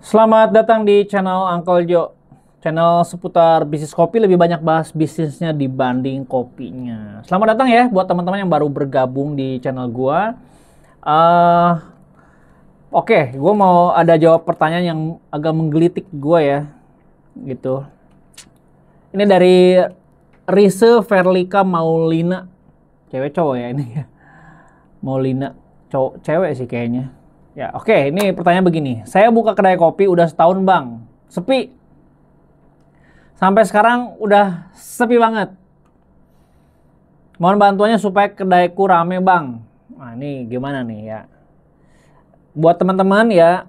Selamat datang di channel Uncle Jo. Channel seputar bisnis kopi, lebih banyak bahas bisnisnya dibanding kopinya. Selamat datang ya buat teman-teman yang baru bergabung di channel gua. Eh, Oke, gua mau ada jawab pertanyaan yang agak menggelitik gua ya, gitu. Ini dari Rise Verlika Maulina, cewek cowok ya ini ya. Maulina, cowok cewek sih kayaknya. Ya, oke, ini pertanyaan begini. Saya buka kedai kopi udah setahun, Bang. Sepi. Sampai sekarang udah sepi banget. Mohon bantuannya supaya kedaiku rame, Bang. Nah, ini gimana nih ya? Buat teman-teman ya,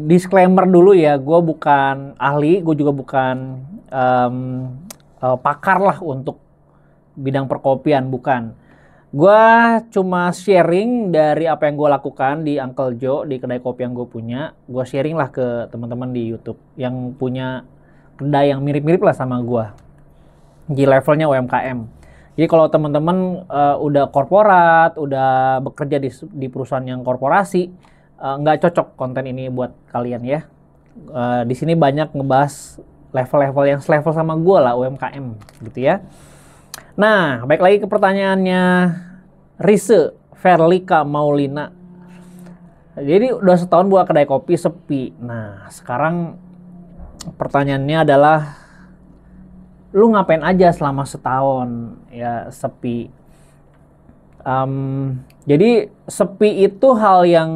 disclaimer dulu ya, gue bukan ahli, gue juga bukan pakar lah untuk bidang perkopian, bukan. Gue cuma sharing dari apa yang gue lakukan di Uncle Jo, di kedai kopi yang gue punya. Gue sharing lah ke teman-teman di YouTube yang punya kedai yang mirip-mirip lah sama gue, di levelnya UMKM. Jadi kalau teman-teman udah korporat, udah bekerja di perusahaan yang korporasi, nggak cocok konten ini buat kalian ya. Di sini banyak ngebahas level-level yang selevel sama gue lah, UMKM gitu ya. Nah, baik lagi ke pertanyaannya Rise Verlika Maulina. Jadi udah setahun buka kedai kopi sepi. Nah, sekarang pertanyaannya adalah, lu ngapain aja selama setahun ya sepi? Jadi sepi itu hal yang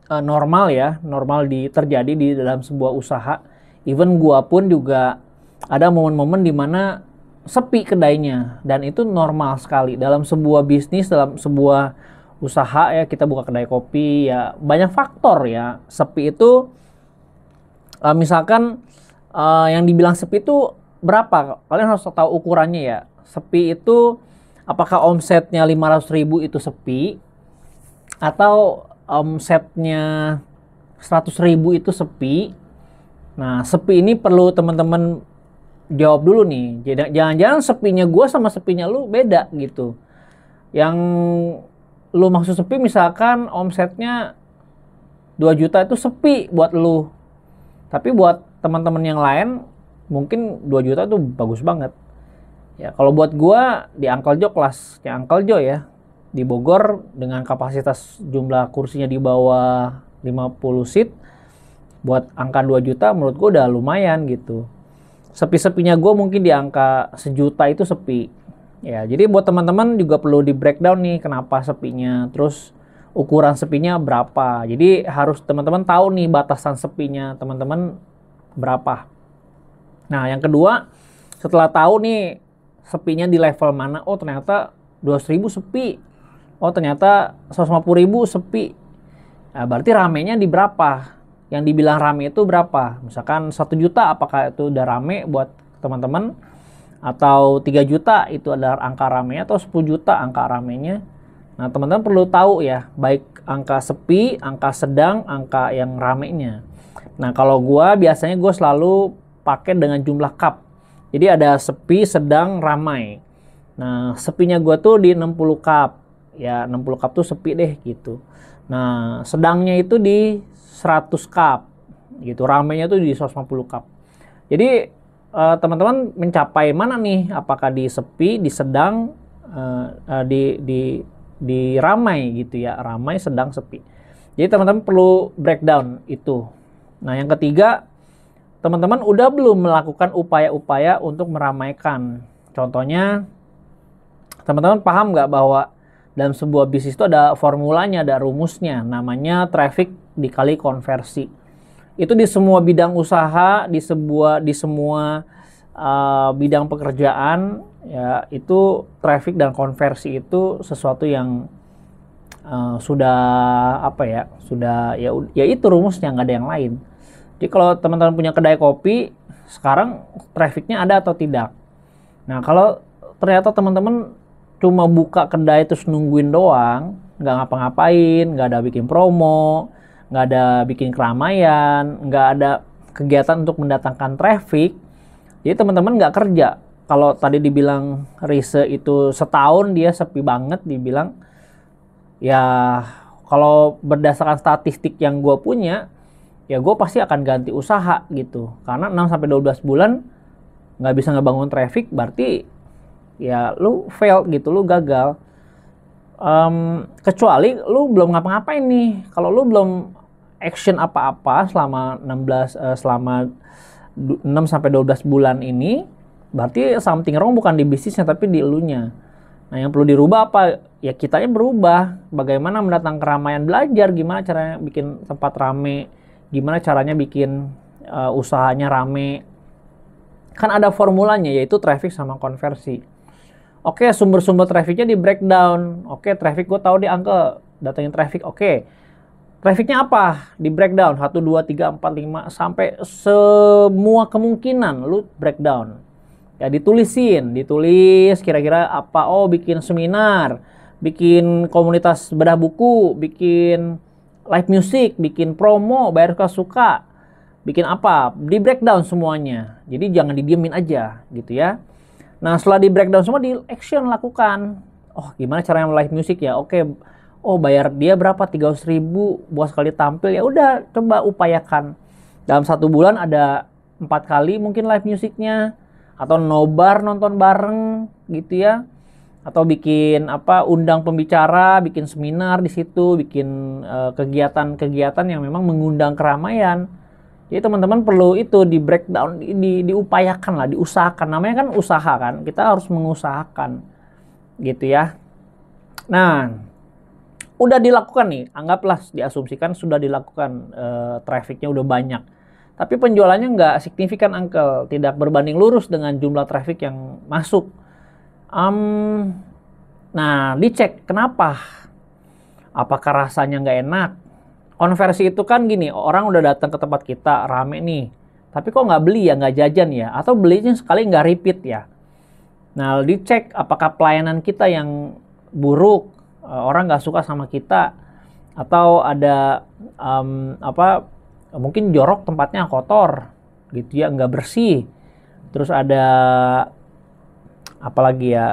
normal ya, normal terjadi di dalam sebuah usaha. Even gua pun juga ada momen-momen dimana sepi kedainya, dan itu normal sekali dalam sebuah bisnis, dalam sebuah usaha ya. Kita buka kedai kopi ya, banyak faktor ya. Sepi itu misalkan yang dibilang sepi itu berapa, kalian harus tahu ukurannya ya. Sepi itu apakah omsetnya 500.000 itu sepi, atau omsetnya 100.000 itu sepi. Nah, sepi ini perlu teman-teman jawab dulu nih. Jangan-jangan sepinya gue sama sepinya lu beda gitu. Yang lu maksud sepi misalkan omsetnya 2 juta itu sepi buat lu. Tapi buat teman-teman yang lain mungkin 2 juta itu bagus banget. Ya, kalau buat gue di Uncle Jo, kelasnya Uncle Jo ya, di Bogor dengan kapasitas jumlah kursinya di bawah 50 seat, buat angka 2 juta menurut gue udah lumayan gitu. Sepi-sepinya gue mungkin di angka 1 juta itu sepi. Ya, jadi buat teman-teman juga perlu di breakdown nih kenapa sepinya, terus ukuran sepinya berapa. Jadi harus teman-teman tahu nih batasan sepinya teman-teman berapa. Nah, yang kedua, setelah tahu nih sepinya di level mana, oh ternyata 200.000 sepi. Oh ternyata 150.000 sepi. Nah, berarti ramenya di berapa? Yang dibilang rame itu berapa? Misalkan 1 juta, apakah itu udah rame buat teman-teman? Atau 3 juta itu adalah angka ramenya, atau 10 juta angka ramenya? Nah, teman-teman perlu tahu ya, baik angka sepi, angka sedang, angka yang ramenya. Nah, kalau biasanya gue selalu pakai dengan jumlah cup. Jadi ada sepi, sedang, ramai. Nah, sepinya gue tuh di 60 cup. Ya, 60 cup tuh sepi deh gitu. Nah, sedangnya itu di 100 cup gitu, ramenya tuh di 150 cup. Jadi teman-teman mencapai mana nih? Apakah di sepi, di sedang, di ramai gitu ya, ramai, sedang, sepi. Jadi teman-teman perlu breakdown itu. Nah, yang ketiga, teman-teman udah belum melakukan upaya-upaya untuk meramaikan? Contohnya, teman-teman paham nggak bahwa dalam sebuah bisnis itu ada formulanya, ada rumusnya, namanya traffic dikali konversi. Itu di semua bidang usaha, di semua bidang pekerjaan ya, itu traffic dan konversi itu sesuatu yang sudah apa ya, sudah ya itu rumusnya, nggak ada yang lain. Jadi kalau teman-teman punya kedai kopi sekarang, trafficnya ada atau tidak? Nah, kalau ternyata teman-teman cuma buka kedai terus nungguin doang, nggak ngapa-ngapain, nggak ada bikin promo, nggak ada bikin keramaian, nggak ada kegiatan untuk mendatangkan traffic, jadi teman-teman nggak kerja. Kalau tadi dibilang Rise itu setahun dia sepi banget, dibilang ya kalau berdasarkan statistik yang gue punya, ya gue pasti akan ganti usaha gitu. Karena 6-12 bulan nggak bisa ngebangun traffic, berarti ya lu fail gitu, lu gagal. Kecuali lu belum ngapa-ngapain nih. Kalau lu belum action apa-apa selama 6-12 bulan ini, berarti something wrong bukan di bisnisnya tapi di elunya. Nah, yang perlu dirubah apa? Ya kitanya berubah. Bagaimana mendatang keramaian, belajar gimana caranya bikin tempat rame, gimana caranya bikin usahanya rame. Kan ada formulanya, yaitu traffic sama konversi. Oke, sumber-sumber trafficnya di breakdown. Oke, traffic gue tahu di angka, datangin traffic. Oke, trafficnya apa? Di breakdown 1, 2, 3, 4, 5 sampai semua kemungkinan lu breakdown. Ya ditulis kira-kira apa. Oh, bikin seminar, bikin komunitas bedah buku, bikin live music, bikin promo, bayar suka-suka, bikin apa, di breakdown semuanya. Jadi jangan didiemin aja gitu ya. Nah, setelah di breakdown semua, di action lakukan. Oh, gimana caranya live music ya? Oke, oh bayar dia berapa? 300.000 buat sekali tampil. Ya udah, coba upayakan. Dalam 1 bulan ada 4 kali mungkin live musiknya, atau nobar nonton bareng gitu ya. Atau bikin apa, undang pembicara, bikin seminar di situ, bikin kegiatan-kegiatan yang memang mengundang keramaian. Jadi teman-teman perlu itu di breakdown, diupayakan lah, diusahakan. Namanya kan usaha kan, kita harus mengusahakan gitu ya. Nah, udah dilakukan nih, anggaplah diasumsikan sudah dilakukan, trafficnya udah banyak. Tapi penjualannya nggak signifikan Uncle, tidak berbanding lurus dengan jumlah traffic yang masuk. Nah, dicek kenapa? Apakah rasanya nggak enak? Konversi itu kan gini, orang udah datang ke tempat kita, rame nih. Tapi kok nggak beli ya, nggak jajan ya? Atau belinya sekali nggak repeat ya? Nah, dicek apakah pelayanan kita yang buruk, orang nggak suka sama kita, atau ada mungkin jorok, tempatnya kotor, gitu ya, nggak bersih. Terus ada apalagi ya,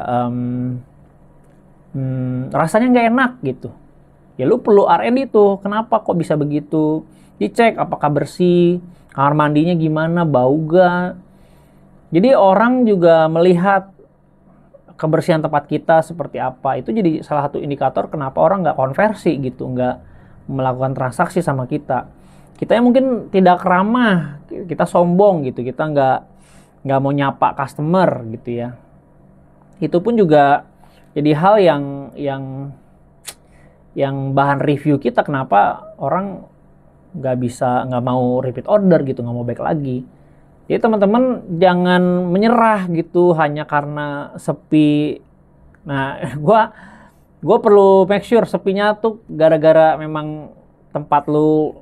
rasanya nggak enak gitu. Ya lu perlu R&D tuh, kenapa kok bisa begitu? Dicek apakah bersih, kamar mandinya gimana, bau gak. Jadi orang juga melihat kebersihan tempat kita seperti apa. Itu jadi salah satu indikator kenapa orang nggak konversi gitu, nggak melakukan transaksi sama kita. Kita yang mungkin tidak ramah, kita sombong gitu, kita nggak mau nyapa customer gitu ya. Itu pun juga jadi hal yang bahan review kita, kenapa orang nggak mau repeat order gitu, nggak mau back lagi. Jadi teman-teman jangan menyerah gitu hanya karena sepi. Nah, gue perlu make sure sepinya tuh gara-gara memang tempat lu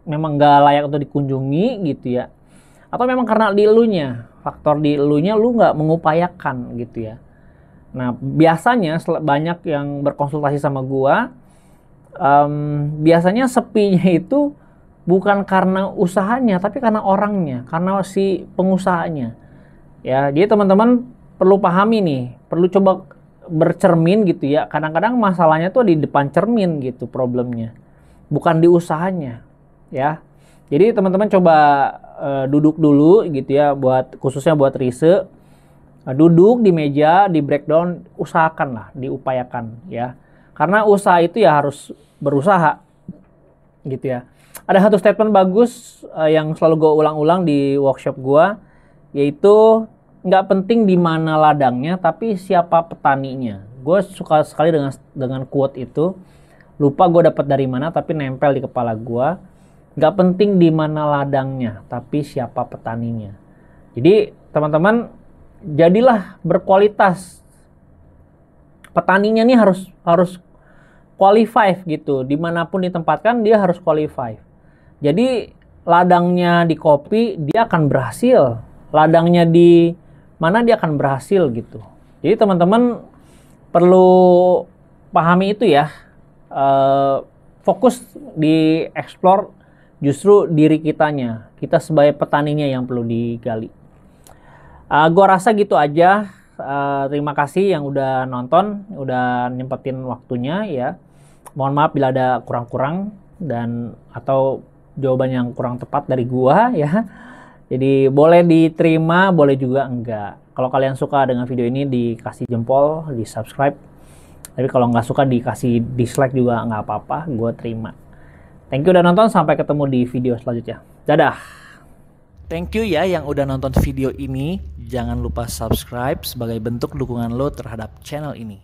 memang nggak layak untuk dikunjungi gitu ya, atau memang karena di elunya, faktor di elunya lu nggak mengupayakan gitu ya. Nah, biasanya banyak yang berkonsultasi sama gua, biasanya sepinya itu bukan karena usahanya, tapi karena orangnya, karena si pengusahanya. Ya, jadi teman-teman perlu pahami nih, perlu coba bercermin gitu ya. Kadang-kadang masalahnya tuh di depan cermin gitu problemnya, bukan di usahanya. Ya, jadi teman-teman coba duduk dulu gitu ya, khususnya buat riset. Duduk di meja, di breakdown, usahakan lah, diupayakan ya. Karena usaha itu ya harus berusaha gitu ya. Ada satu statement bagus yang selalu gue ulang-ulang di workshop gue, yaitu nggak penting di mana ladangnya, tapi siapa petaninya. Gue suka sekali dengan quote itu. Lupa gue dapat dari mana, tapi nempel di kepala gue. Nggak penting di mana ladangnya, tapi siapa petaninya. Jadi teman-teman, jadilah berkualitas. Petaninya nih harus qualify gitu. Dimanapun ditempatkan dia harus qualify. Jadi ladangnya di kopi dia akan berhasil. Ladangnya di mana dia akan berhasil gitu. Jadi teman-teman perlu pahami itu ya. Fokus di explore justru diri kitanya. Kita sebagai petaninya yang perlu digali. Gua rasa gitu aja. Terima kasih yang udah nonton, udah nyempetin waktunya ya. Mohon maaf bila ada kurang-kurang dan atau jawaban yang kurang tepat dari gua ya. Jadi boleh diterima, boleh juga enggak. Kalau kalian suka dengan video ini dikasih jempol, di subscribe. Tapi kalau nggak suka dikasih dislike juga nggak apa-apa, gue terima. Thank you udah nonton, sampai ketemu di video selanjutnya. Dadah! Thank you ya yang udah nonton video ini. Jangan lupa subscribe sebagai bentuk dukungan lo terhadap channel ini.